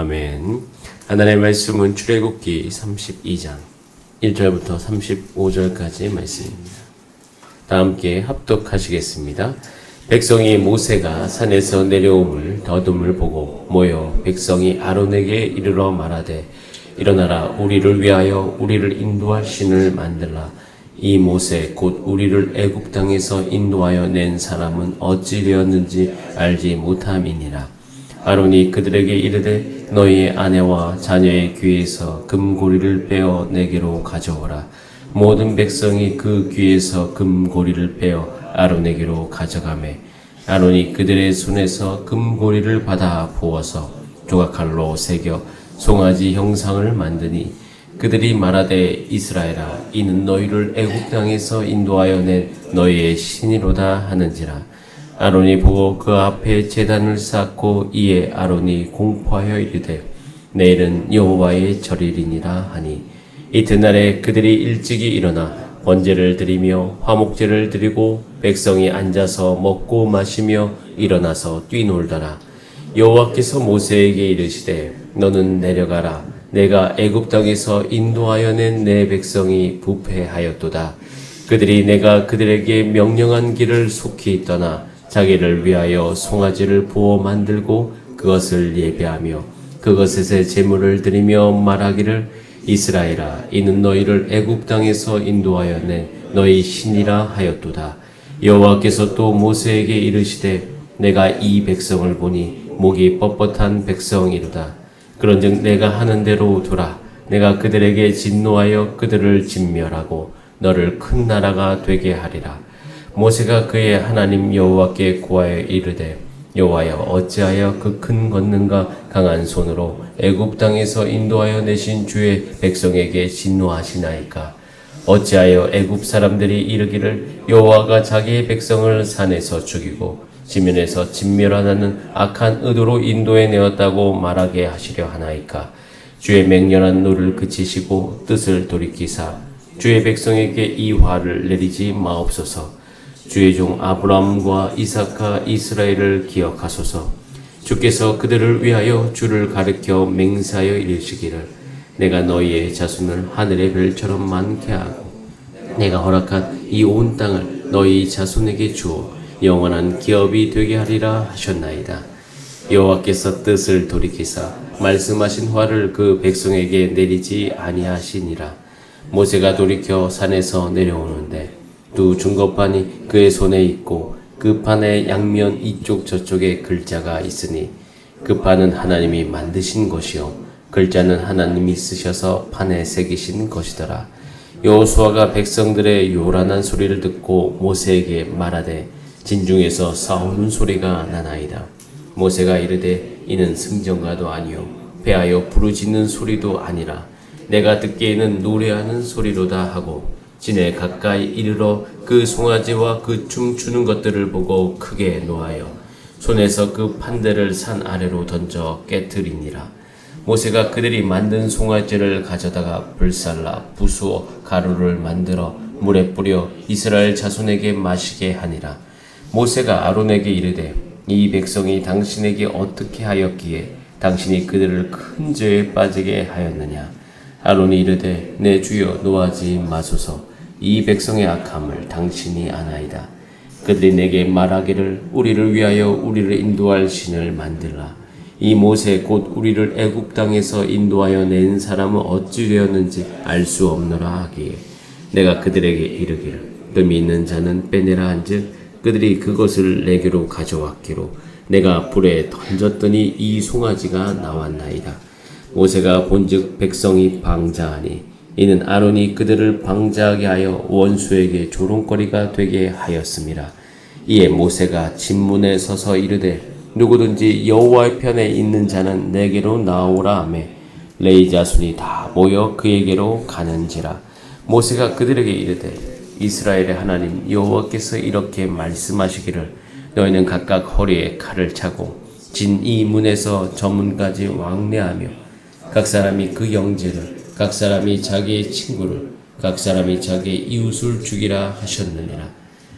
아멘. 하나님의 말씀은 출애굽기 32장 1절부터 35절까지 말씀입니다. 다 함께 합독하시겠습니다. 백성이 모세가 산에서 내려옴을 더듬을 보고 모여 백성이 아론에게 이르러 말하되 일어나라 우리를 위하여 우리를 인도할 신을 만들라. 이 모세 곧 우리를 애굽 땅에서 인도하여 낸 사람은 어찌 되었는지 알지 못함이니라. 아론이 그들에게 이르되 너희의 아내와 자녀의 귀에서 금고리를 빼어 내게로 가져오라. 모든 백성이 그 귀에서 금고리를 빼어 아론에게로 가져가매 아론이 그들의 손에서 금고리를 받아 부어서 조각칼로 새겨 송아지 형상을 만드니 그들이 말하되 이스라엘아 이는 너희를 애굽 땅에서 인도하여 낸 너희의 신이로다 하는지라. 아론이 보고 그 앞에 제단을 쌓고 이에 아론이 공포하여 이르되 내일은 여호와의 절일이니라 하니 이튿날에 그들이 일찍이 일어나 번제를 드리며 화목제를 드리고 백성이 앉아서 먹고 마시며 일어나서 뛰놀더라. 여호와께서 모세에게 이르시되 너는 내려가라. 내가 애굽 땅에서 인도하여 낸 내 백성이 부패하였도다. 그들이 내가 그들에게 명령한 길을 속히 떠나 자기를 위하여 송아지를 부어 만들고 그것을 예배하며 그것에서 제물을 드리며 말하기를 이스라엘아 이는 너희를 애굽 땅에서 인도하여 낸 너희 신이라 하였도다. 여호와께서 또 모세에게 이르시되 내가 이 백성을 보니 목이 뻣뻣한 백성이로다. 그런즉 내가 하는 대로 두라. 내가 그들에게 진노하여 그들을 진멸하고 너를 큰 나라가 되게 하리라. 모세가 그의 하나님 여호와께 구하여 이르되 여호와여 어찌하여 그 큰 권능과 강한 손으로 애굽 땅에서 인도하여 내신 주의 백성에게 진노하시나이까. 어찌하여 애굽 사람들이 이르기를 여호와가 자기의 백성을 산에서 죽이고 지면에서 진멸하는 악한 의도로 인도해 내었다고 말하게 하시려 하나이까. 주의 맹렬한 노를 그치시고 뜻을 돌이키사 주의 백성에게 이 화를 내리지 마옵소서. 주의 종 아브라함과 이삭과 이스라엘을 기억하소서. 주께서 그들을 위하여 주를 가르쳐 맹세하여 이르시기를 내가 너희의 자손을 하늘의 별처럼 많게 하고 내가 허락한 이 온 땅을 너희 자손에게 주어 영원한 기업이 되게 하리라 하셨나이다. 여호와께서 뜻을 돌이키사 말씀하신 화를 그 백성에게 내리지 아니하시니라. 모세가 돌이켜 산에서 내려오는데 두 증거판이 그의 손에 있고 그 판의 양면 이쪽 저쪽에 글자가 있으니 그 판은 하나님이 만드신 것이요 글자는 하나님이 쓰셔서 판에 새기신 것이더라. 여호수아가 백성들의 요란한 소리를 듣고 모세에게 말하되 진중에서 싸우는 소리가 나나이다. 모세가 이르되 이는 승전가도 아니요 배하여 부르짖는 소리도 아니라 내가 듣기에는 노래하는 소리로다 하고 진에 가까이 이르러 그 송아지와 그 춤추는 것들을 보고 크게 노하여 손에서 그 판대를 산 아래로 던져 깨뜨리니라. 모세가 그들이 만든 송아지를 가져다가 불살라 부수어 가루를 만들어 물에 뿌려 이스라엘 자손에게 마시게 하니라. 모세가 아론에게 이르되 이 백성이 당신에게 어떻게 하였기에 당신이 그들을 큰 죄에 빠지게 하였느냐. 아론이 이르되 내 주여 노하지 마소서. 이 백성의 악함을 당신이 아나이다. 그들이 내게 말하기를 우리를 위하여 우리를 인도할 신을 만들라. 이 모세 곧 우리를 애굽 땅에서 인도하여 낸 사람은 어찌 되었는지 알 수 없노라 하기에 내가 그들에게 이르기를 뜸이 있는 자는 빼내라 한즉 그들이 그것을 내게로 가져왔기로 내가 불에 던졌더니 이 송아지가 나왔나이다. 모세가 본즉 백성이 방자하니 이는 아론이 그들을 방자하게 하여 원수에게 조롱거리가 되게 하였음이라. 이에 모세가 진문에 서서 이르되 누구든지 여호와의 편에 있는 자는 내게로 나오라 하매 레위 자손이 다 모여 그에게로 가는지라. 모세가 그들에게 이르되 이스라엘의 하나님 여호와께서 이렇게 말씀하시기를 너희는 각각 허리에 칼을 차고 진 이 문에서 저 문까지 왕래하며 각 사람이 그 형제를 각 사람이 자기의 친구를 각 사람이 자기의 이웃을 죽이라 하셨느니라.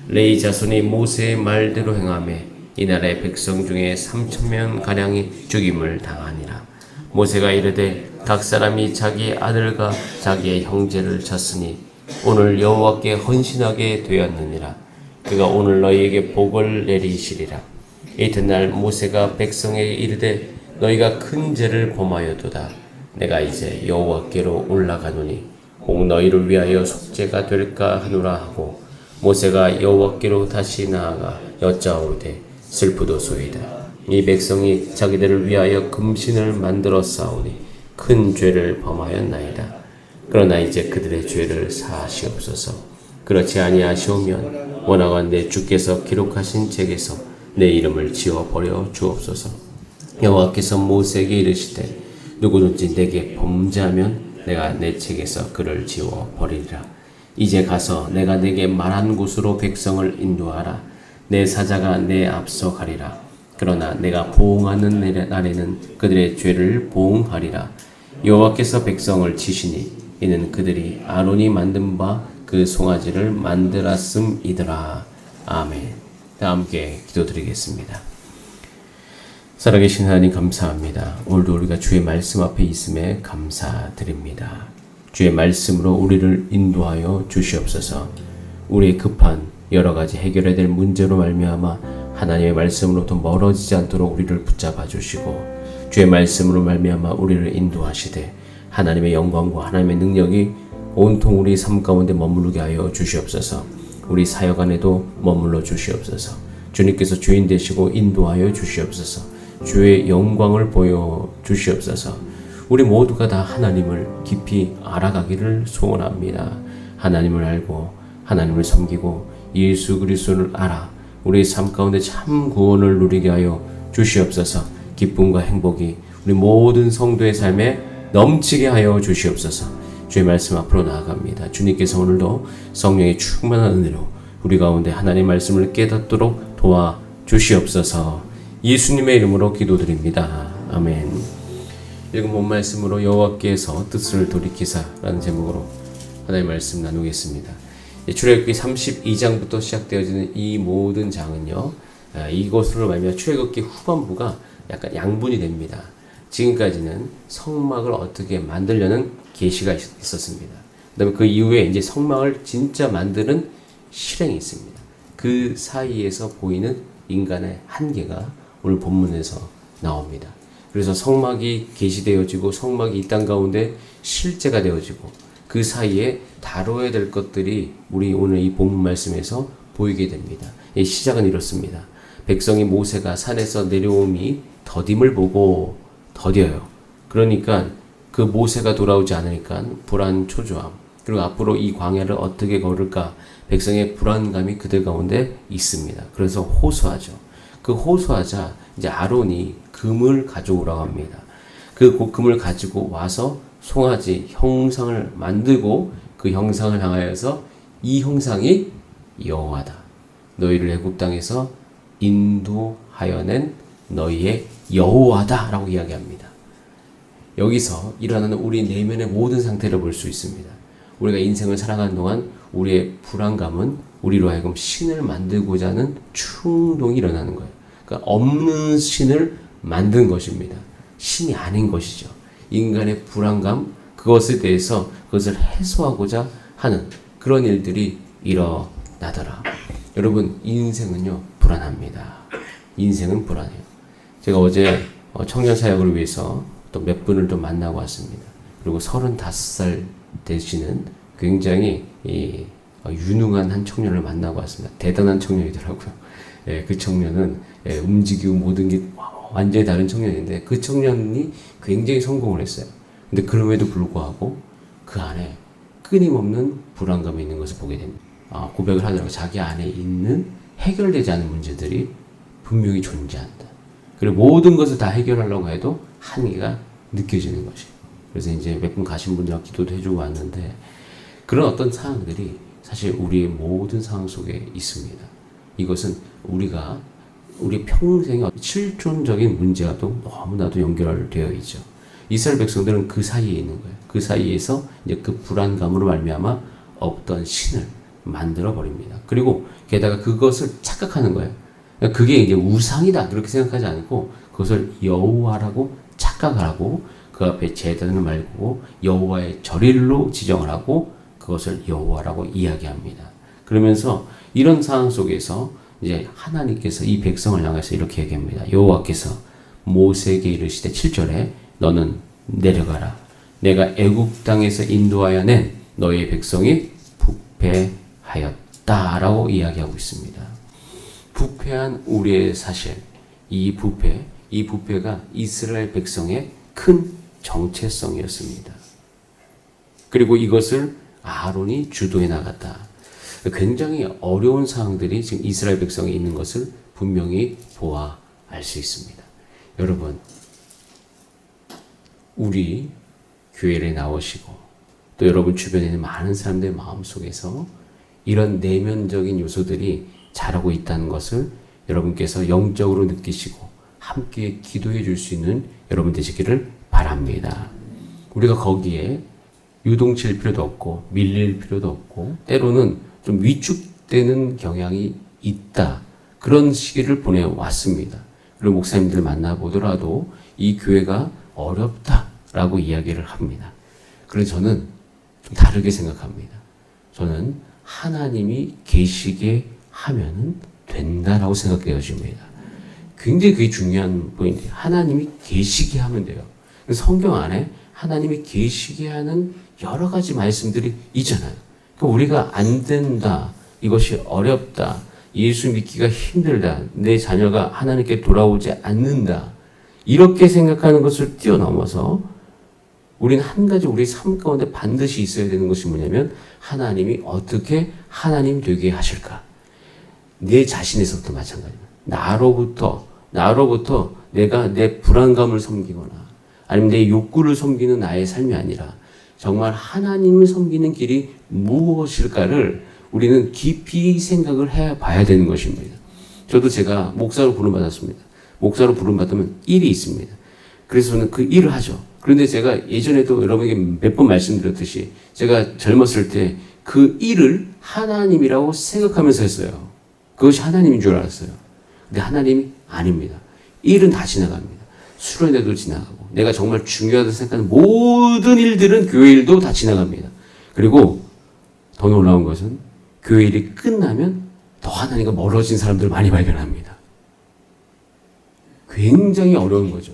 레위 자손이 모세의 말대로 행하매 이날에 백성 중에 3,000명 가량이 죽임을 당하니라. 모세가 이르되 각 사람이 자기 아들과 자기의 형제를 쳤으니 오늘 여호와께 헌신하게 되었느니라. 그가 오늘 너희에게 복을 내리시리라. 이튿날 모세가 백성에게 이르되 너희가 큰 죄를 범하였도다. 내가 이제 여호와께로 올라가노니 꼭 너희를 위하여 속죄가 될까 하노라 하고 모세가 여호와께로 다시 나아가 여짜오르되 슬프도소이다. 이 백성이 자기들을 위하여 금신을 만들어 싸우니 큰 죄를 범하였나이다. 그러나 이제 그들의 죄를 사하시옵소서. 그렇지 아니하시오면 원하건대 주께서 기록하신 책에서 내 이름을 지워버려 주옵소서. 여호와께서 모세에게 이르시되 누구든지 내게 범죄하면 내가 내 책에서 그를 지워버리리라. 이제 가서 내가 내게 말한 곳으로 백성을 인도하라. 내 사자가 내 앞서 가리라. 그러나 내가 보응하는 날에는 그들의 죄를 보응하리라. 여호와께서 백성을 치시니 이는 그들이 아론이 만든 바 그 송아지를 만들었음이더라. 아멘. 다 함께 기도드리겠습니다. 살아계신 하나님 감사합니다. 오늘도 우리가 주의 말씀 앞에 있음에 감사드립니다. 주의 말씀으로 우리를 인도하여 주시옵소서. 우리의 급한 여러 가지 해결해야 될 문제로 말미암아 하나님의 말씀으로부터 멀어지지 않도록 우리를 붙잡아 주시고 주의 말씀으로 말미암아 우리를 인도하시되 하나님의 영광과 하나님의 능력이 온통 우리 삶 가운데 머무르게 하여 주시옵소서. 우리 사역 안에도 머물러 주시옵소서. 주님께서 주인 되시고 인도하여 주시옵소서. 주의 영광을 보여 주시옵소서. 우리 모두가 다 하나님을 깊이 알아가기를 소원합니다. 하나님을 알고 하나님을 섬기고 예수 그리스도를 알아 우리 삶 가운데 참 구원을 누리게 하여 주시옵소서. 기쁨과 행복이 우리 모든 성도의 삶에 넘치게 하여 주시옵소서. 주의 말씀 앞으로 나아갑니다. 주님께서 오늘도 성령의 충만한 은혜로 우리 가운데 하나님의 말씀을 깨닫도록 도와주시옵소서. 예수님의 이름으로 기도드립니다. 아멘. 읽은 본 말씀으로 여호와께서 뜻을 돌이키사라는 제목으로 하나님의 말씀 나누겠습니다. 출애굽기 32장부터 시작되어지는 이 모든 장은요, 이것으로 말미암아 출애굽기 후반부가 약간 양분이 됩니다. 지금까지는 성막을 어떻게 만들려는 계시가 있었습니다. 그다음에 그 이후에 이제 성막을 진짜 만드는 실행이 있습니다. 그 사이에서 보이는 인간의 한계가 오늘 본문에서 나옵니다. 그래서 성막이 계시되어지고 성막이 이 땅 가운데 실제가 되어지고 그 사이에 다뤄야 될 것들이 우리 오늘 이 본문 말씀에서 보이게 됩니다. 이 시작은 이렇습니다. 백성이 모세가 산에서 내려옴이 더딤을 보고 더뎌요. 그러니까 그 모세가 돌아오지 않으니까 불안 초조함, 그리고 앞으로 이 광야를 어떻게 걸을까 백성의 불안감이 그들 가운데 있습니다. 그래서 호소하죠. 그 호소하자 이제 아론이 금을 가져오라고 합니다. 그 금을 가지고 와서 송아지 형상을 만들고 그 형상을 향하여서 이 형상이 여호와다. 너희를 애굽 땅에서 인도하여낸 너희의 여호와다 라고 이야기합니다. 여기서 일어나는 우리 내면의 모든 상태를 볼 수 있습니다. 우리가 인생을 살아가는 동안 우리의 불안감은 우리로 하여금 신을 만들고자 하는 충동이 일어나는 거예요. 그러니까 없는 신을 만든 것입니다. 신이 아닌 것이죠. 인간의 불안감, 그것에 대해서 그것을 해소하고자 하는 그런 일들이 일어나더라. 여러분, 인생은요, 불안합니다. 인생은 불안해요. 제가 어제 청년 사역을 위해서 또 몇 분을 또 만나고 왔습니다. 그리고 35살 되시는 굉장히 유능한 한 청년을 만나고 왔습니다. 대단한 청년이더라고요. 예, 그 청년은 움직이고 모든 게 완전히 다른 청년인데 그 청년이 굉장히 성공을 했어요. 근데 그럼에도 불구하고 그 안에 끊임없는 불안감이 있는 것을 보게 됩니다. 고백을 하더라고요. 자기 안에 있는 해결되지 않은 문제들이 분명히 존재한다. 그리고 모든 것을 다 해결하려고 해도 한계가 느껴지는 것이에요. 그래서 이제 몇 분 가신 분들하고 기도도 해주고 왔는데 그런 어떤 상황들이 사실 우리의 모든 상황 속에 있습니다. 이것은 우리 평생의 실존적인 문제와 또 너무나도 연결되어 있죠. 이스라엘 백성들은 그 사이에 있는 거예요. 그 사이에서 이제 그 불안감으로 말미암아 없던 신을 만들어 버립니다. 그리고 게다가 그것을 착각하는 거예요. 그게 이제 우상이다 그렇게 생각하지 않고 그것을 여호와라고 착각을 하고 그 앞에 제단을 말고 여호와의 절일로 지정을 하고 그것을 여호와라고 이야기합니다. 그러면서 이런 상황 속에서 이제 하나님께서 이 백성을 향해서 이렇게 얘기합니다. 여호와께서 모세에게 이르시되 7절에 너는 내려가라. 내가 애굽 땅에서 인도하여 낸 너의 백성이 부패하였다라고 이야기하고 있습니다. 부패한 우리의 사실, 이 부패가 이스라엘 백성의 큰 정체성이었습니다. 그리고 이것을 아론이 주도해 나갔다. 굉장히 어려운 상황들이 지금 이스라엘 백성에 있는 것을 분명히 보아 알 수 있습니다. 여러분, 우리 교회에 나오시고 또 여러분 주변에 있는 많은 사람들의 마음속에서 이런 내면적인 요소들이 자라고 있다는 것을 여러분께서 영적으로 느끼시고 함께 기도해 줄 수 있는 여러분 되시기를 바랍니다. 우리가 거기에 유동칠 필요도 없고 밀릴 필요도 없고 때로는 좀 위축되는 경향이 있다. 그런 시기를 보내왔습니다. 그리고 목사님들 만나보더라도 이 교회가 어렵다라고 이야기를 합니다. 그래서 저는 좀 다르게 생각합니다. 저는 하나님이 계시게 하면은 된다라고 생각되어집니다. 굉장히 그게 중요한 포인트예요. 하나님이 계시게 하면 돼요. 성경 안에 하나님이 계시게 하는 여러 가지 말씀들이 있잖아요. 그러니까 우리가 안 된다, 이것이 어렵다, 예수 믿기가 힘들다, 내 자녀가 하나님께 돌아오지 않는다, 이렇게 생각하는 것을 뛰어넘어서 우리는 한 가지 우리 삶 가운데 반드시 있어야 되는 것이 뭐냐면 하나님이 어떻게 하나님 되게 하실까? 내 자신에서부터 마찬가지입니다. 나로부터 내가 내 불안감을 섬기거나 아니면 내 욕구를 섬기는 나의 삶이 아니라 정말 하나님을 섬기는 길이 무엇일까를 우리는 깊이 생각을 해봐야 되는 것입니다. 저도 제가 목사로 부름받았습니다. 목사로 부름받으면 일이 있습니다. 그래서 저는 그 일을 하죠. 그런데 제가 예전에도 여러분에게 몇 번 말씀드렸듯이 제가 젊었을 때 그 일을 하나님이라고 생각하면서 했어요. 그것이 하나님인 줄 알았어요. 근데 하나님이 아닙니다. 일은 다 지나갑니다. 수련회도 지나가고 내가 정말 중요하다고 생각하는 모든 일들은 교회 일도 다 지나갑니다. 그리고 더 놀라운 것은 교회 일이 끝나면 더 하나님과 멀어진 사람들을 많이 발견합니다. 굉장히 어려운 거죠.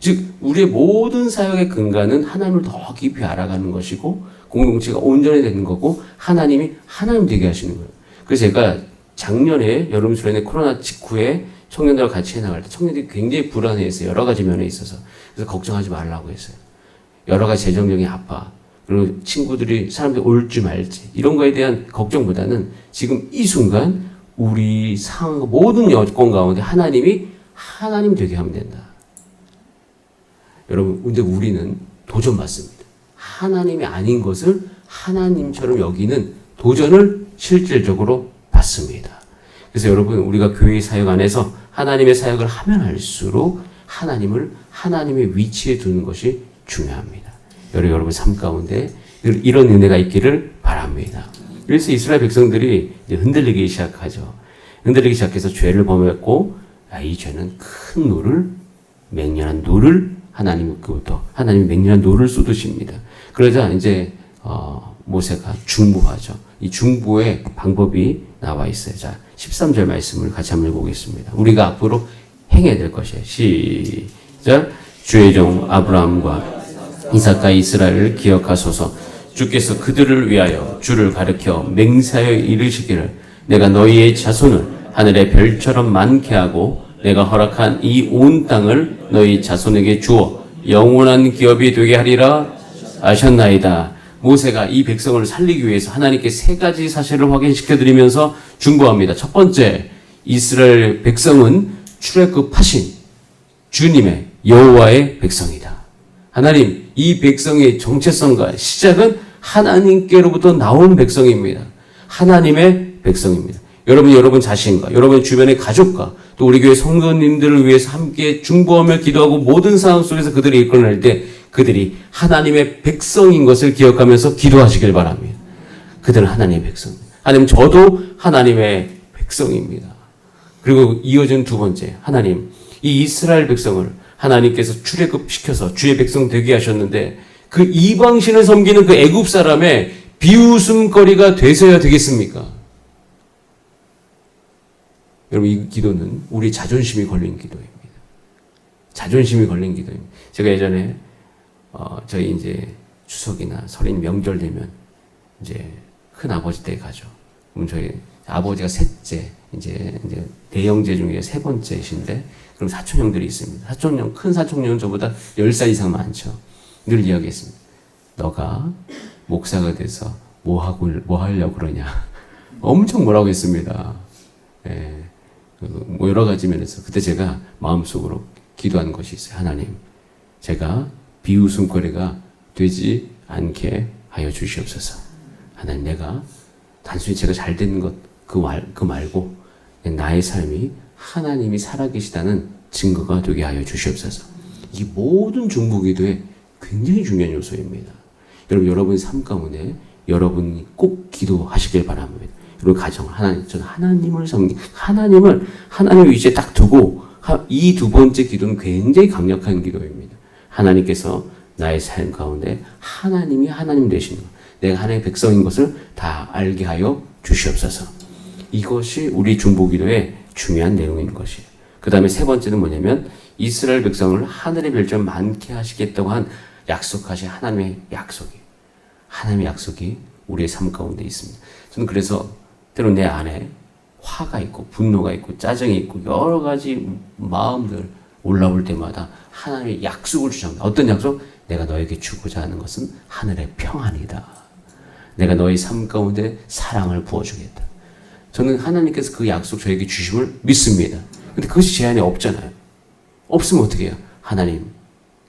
즉 우리의 모든 사역의 근간은 하나님을 더 깊이 알아가는 것이고 공동체가 온전히 되는 거고 하나님이 하나님 되게 하시는 거예요. 그래서 제가 작년에 여름 수련회 코로나 직후에 청년들과 같이 해나갈 때 청년들이 굉장히 불안해했어요. 여러 가지 면에 있어서. 그래서 걱정하지 말라고 했어요. 여러 가지 재정적인 아빠, 그리고 친구들이 사람들이 올지 말지 이런 거에 대한 걱정보다는 지금 이 순간 우리 상황 모든 여건 가운데 하나님이 하나님 되게 하면 된다. 여러분, 근데 우리는 도전받습니다. 하나님이 아닌 것을 하나님처럼 여기는 도전을 실질적으로 받습니다. 그래서 여러분, 우리가 교회 사역 안에서 하나님의 사역을 하면 할수록 하나님을 하나님의 위치에 두는 것이 중요합니다. 여러분 삶 가운데 이런 은혜가 있기를 바랍니다. 그래서 이스라엘 백성들이 이제 흔들리기 시작하죠. 흔들리기 시작해서 죄를 범했고, 이 죄는 큰 노를, 맹렬한 노를 하나님이 맹렬한 노를 쏟으십니다. 그러자 이제 모세가 중보하죠. 이 중보의 방법이 나와 있어요. 자, 13절 말씀을 같이 한번 읽어보겠습니다. 우리가 앞으로 행해야 될 것이에요. 시작. 주의 종 아브라함과 이삭과 이스라엘을 기억하소서. 주께서 그들을 위하여 주를 가르쳐 맹세하여 이르시기를 내가 너희의 자손을 하늘의 별처럼 많게 하고 내가 허락한 이 온 땅을 너희 자손에게 주어 영원한 기업이 되게 하리라 하셨나이다. 모세가 이 백성을 살리기 위해서 하나님께 세 가지 사실을 확인시켜드리면서 중보합니다. 첫 번째, 이스라엘 백성은 출애굽하신 주님의 여호와의 백성이다. 하나님, 이 백성의 정체성과 시작은 하나님께로부터 나온 백성입니다. 하나님의 백성입니다. 여러분 자신과 여러분 주변의 가족과 또 우리 교회 성도님들을 위해서 함께 중보하며 기도하고 모든 상황 속에서 그들이 이끌어낼 때 그들이 하나님의 백성인 것을 기억하면서 기도하시길 바랍니다. 그들은 하나님의 백성입니다. 하나님, 저도 하나님의 백성입니다. 그리고 이어진 두 번째, 하나님, 이 이스라엘 백성을 하나님께서 출애굽시켜서 주의 백성 되게 하셨는데 그 이방신을 섬기는 그 애굽 사람의 비웃음거리가 되셔야 되겠습니까? 여러분, 이 기도는 우리 자존심이 걸린 기도입니다. 자존심이 걸린 기도입니다. 제가 예전에 저희 이제 추석이나 설인 명절 되면 이제 큰 아버지 댁에 가죠. 그럼 저희 아버지가 셋째, 이제 대형제 중에 세 번째이신데, 그럼 사촌형들이 있습니다. 사촌형, 큰 사촌형은 저보다 10살 이상 많죠. 늘 이야기했습니다. 너가 목사가 돼서 뭐 하려고 그러냐. 엄청 뭐라고 했습니다. 예. 뭐 여러 가지 면에서. 그때 제가 마음속으로 기도한 것이 있어요. 하나님, 제가 비웃음거리가 되지 않게 하여 주시옵소서. 하나님, 내가 단순히 제가 잘 되는 것, 그 말고 나의 삶이 하나님이 살아계시다는 증거가 되게 하여 주시옵소서. 이 모든 중보기도에 굉장히 중요한 요소입니다. 여러분의 삶 가운데 여러분이 꼭 기도하시길 바랍니다. 여러분 가정, 저는 하나님을 하나님을 위치에 딱 두고 이 두 번째 기도는 굉장히 강력한 기도입니다. 하나님께서 나의 삶 가운데 하나님이 하나님 되시는 것, 내가 하나님의 백성인 것을 다 알게 하여 주시옵소서. 이것이 우리 중보기도의 중요한 내용인 것이에요. 그 다음에 세 번째는 뭐냐면 이스라엘 백성을 하늘의 별처럼 많게 하시겠다고 한 약속하신 하나님의 약속이 우리의 삶 가운데 있습니다. 저는 그래서 때로 내 안에 화가 있고 분노가 있고 짜증이 있고 여러 가지 마음들 올라올 때마다 하나님의 약속을 주장합니다. 어떤 약속? 내가 너에게 주고자 하는 것은 하늘의 평안이다. 내가 너의 삶 가운데 사랑을 부어주겠다. 저는 하나님께서 그 약속 저에게 주심을 믿습니다. 근데 그것이 제 안에 없잖아요. 없으면 어떻게 해요? 하나님,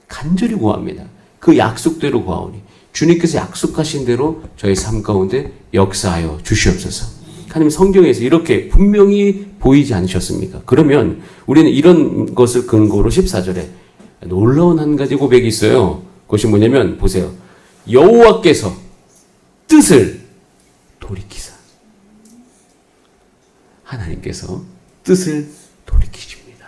간절히 구합니다. 그 약속대로 구하오니 주님께서 약속하신 대로 저의 삶 가운데 역사하여 주시옵소서. 하나님 성경에서 이렇게 분명히 보이지 않으셨습니까? 그러면 우리는 이런 것을 근거로 14절에 놀라운 한 가지 고백이 있어요. 그것이 뭐냐면 보세요. 여호와께서 뜻을 돌이키사. 하나님께서 뜻을 돌이키십니다.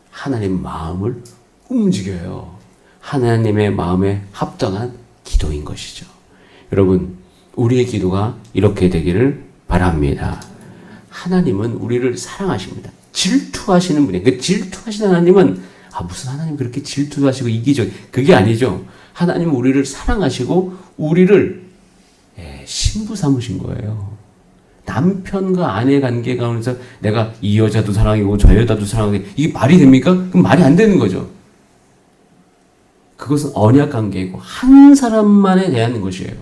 하나님 마음을 움직여요. 하나님의 마음에 합당한 기도인 것이죠. 여러분, 우리의 기도가 이렇게 되기를 바랍니다. 하나님은 우리를 사랑하십니다. 질투하시는 분이에요. 그 질투하시는 하나님은 무슨 하나님 그렇게 질투하시고 이기적, 그게 아니죠. 하나님은 우리를 사랑하시고 우리를 신부 삼으신 거예요. 남편과 아내 관계 가운데서 내가 이 여자도 사랑이고 저 여자도 사랑하게, 이게 말이 됩니까? 그럼 말이 안 되는 거죠. 그것은 언약 관계이고 한 사람만에 대한 것이에요.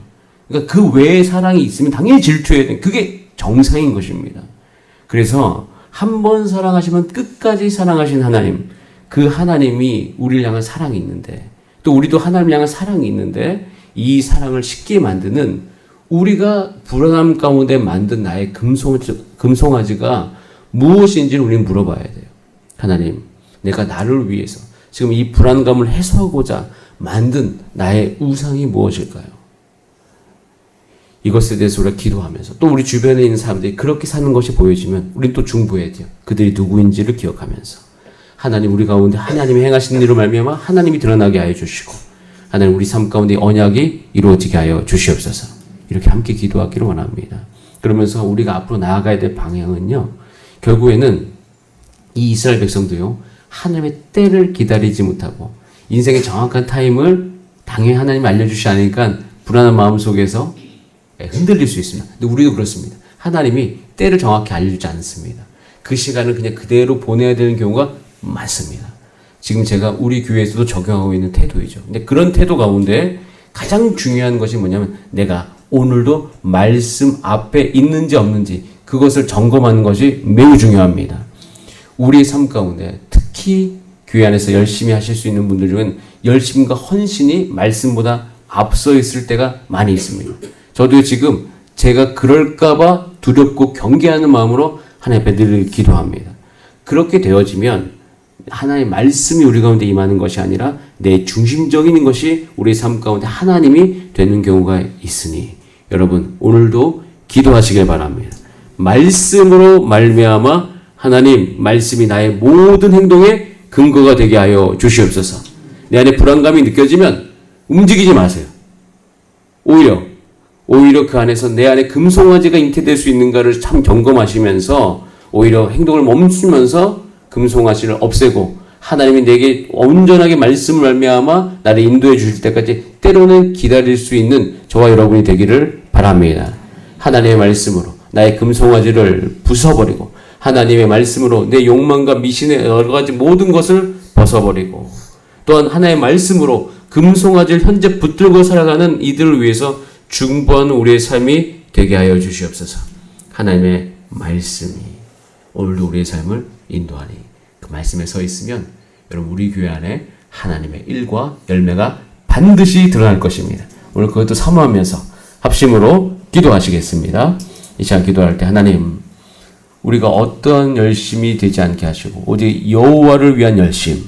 그러니까 그 외에 사랑이 있으면 당연히 질투해야 돼. 그게 정상인 것입니다. 그래서 한 번 사랑하시면 끝까지 사랑하신 하나님, 그 하나님이 우리를 향한 사랑이 있는데, 또 우리도 하나님을 향한 사랑이 있는데, 이 사랑을 쉽게 만드는 우리가 불안함 가운데 만든 나의 금송아지가 무엇인지를 우리는 물어봐야 돼요. 하나님, 내가 나를 위해서 지금 이 불안감을 해소하고자 만든 나의 우상이 무엇일까요? 이것에 대해서 우리가 기도하면서 또 우리 주변에 있는 사람들이 그렇게 사는 것이 보여지면 우리는 또 중보해야 돼요. 그들이 누구인지를 기억하면서 하나님, 우리 가운데 하나님이 행하시는 일로 말미암아 하나님이 드러나게 하여 주시고, 하나님 우리 삶 가운데 언약이 이루어지게 하여 주시옵소서. 이렇게 함께 기도하기를 원합니다. 그러면서 우리가 앞으로 나아가야 될 방향은요, 결국에는 이 이스라엘 백성도요, 하나님의 때를 기다리지 못하고 인생의 정확한 타임을 당연히 하나님이 알려주시지 않으니까 불안한 마음 속에서 흔들릴 수 있습니다. 근데 우리도 그렇습니다. 하나님이 때를 정확히 알려주지 않습니다. 그 시간을 그냥 그대로 보내야 되는 경우가 많습니다. 지금 제가 우리 교회에서도 적용하고 있는 태도이죠. 근데 그런 태도 가운데 가장 중요한 것이 뭐냐면 내가 오늘도 말씀 앞에 있는지 없는지 그것을 점검하는 것이 매우 중요합니다. 우리의 삶 가운데 특히 교회 안에서 열심히 하실 수 있는 분들 중엔 열심과 헌신이 말씀보다 앞서 있을 때가 많이 있습니다. 저도 지금 제가 그럴까봐 두렵고 경계하는 마음으로 하나님 앞에 늘 기도합니다. 그렇게 되어지면 하나님의 말씀이 우리 가운데 임하는 것이 아니라 내 중심적인 것이 우리 삶 가운데 하나님이 되는 경우가 있으니 여러분 오늘도 기도하시길 바랍니다. 말씀으로 말미암아 하나님 말씀이 나의 모든 행동에 근거가 되게 하여 주시옵소서. 내 안에 불안감이 느껴지면 움직이지 마세요. 오히려 그 안에서 내 안에 금송아지가 잉태될 수 있는가를 참 점검하시면서 오히려 행동을 멈추면서 금송아지를 없애고 하나님이 내게 온전하게 말씀을 말미암아 나를 인도해 주실 때까지 때로는 기다릴 수 있는 저와 여러분이 되기를 바랍니다. 하나님의 말씀으로 나의 금송아지를 부숴버리고 하나님의 말씀으로 내 욕망과 미신의 여러 가지 모든 것을 벗어버리고 또한 하나님의 말씀으로 금송아지를 현재 붙들고 살아가는 이들을 위해서 중보하는 우리의 삶이 되게 하여 주시옵소서. 하나님의 말씀이 오늘도 우리의 삶을 인도하니 그 말씀에 서 있으면 여러분 우리 교회 안에 하나님의 일과 열매가 반드시 드러날 것입니다. 오늘 그것도 사모하면서 합심으로 기도하시겠습니다. 이 시간 기도할 때 하나님 우리가 어떠한 열심이 되지 않게 하시고 오직 여호와를 위한 열심,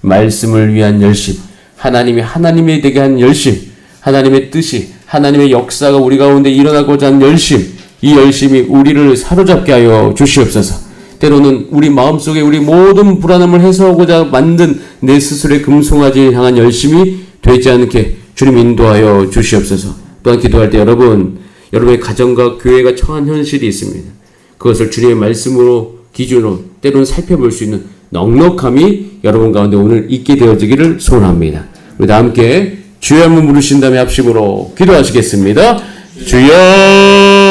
말씀을 위한 열심, 하나님이 되게 한 열심, 하나님의 뜻이 하나님의 역사가 우리 가운데 일어나고자 하는 열심, 이 열심이 우리를 사로잡게 하여 주시옵소서. 때로는 우리 마음속에 우리 모든 불안함을 해소하고자 만든 내 스스로의 금송아지를 향한 열심이 되지 않게 주님 인도하여 주시옵소서. 또한 기도할 때 여러분의 가정과 교회가 처한 현실이 있습니다. 그것을 주님의 말씀으로 기준으로 때로는 살펴볼 수 있는 넉넉함이 여러분 가운데 오늘 있게 되어지기를 소원합니다. 우리 다 함께 주여 한번 부르신 다음에 합심으로 기도하시겠습니다. 주여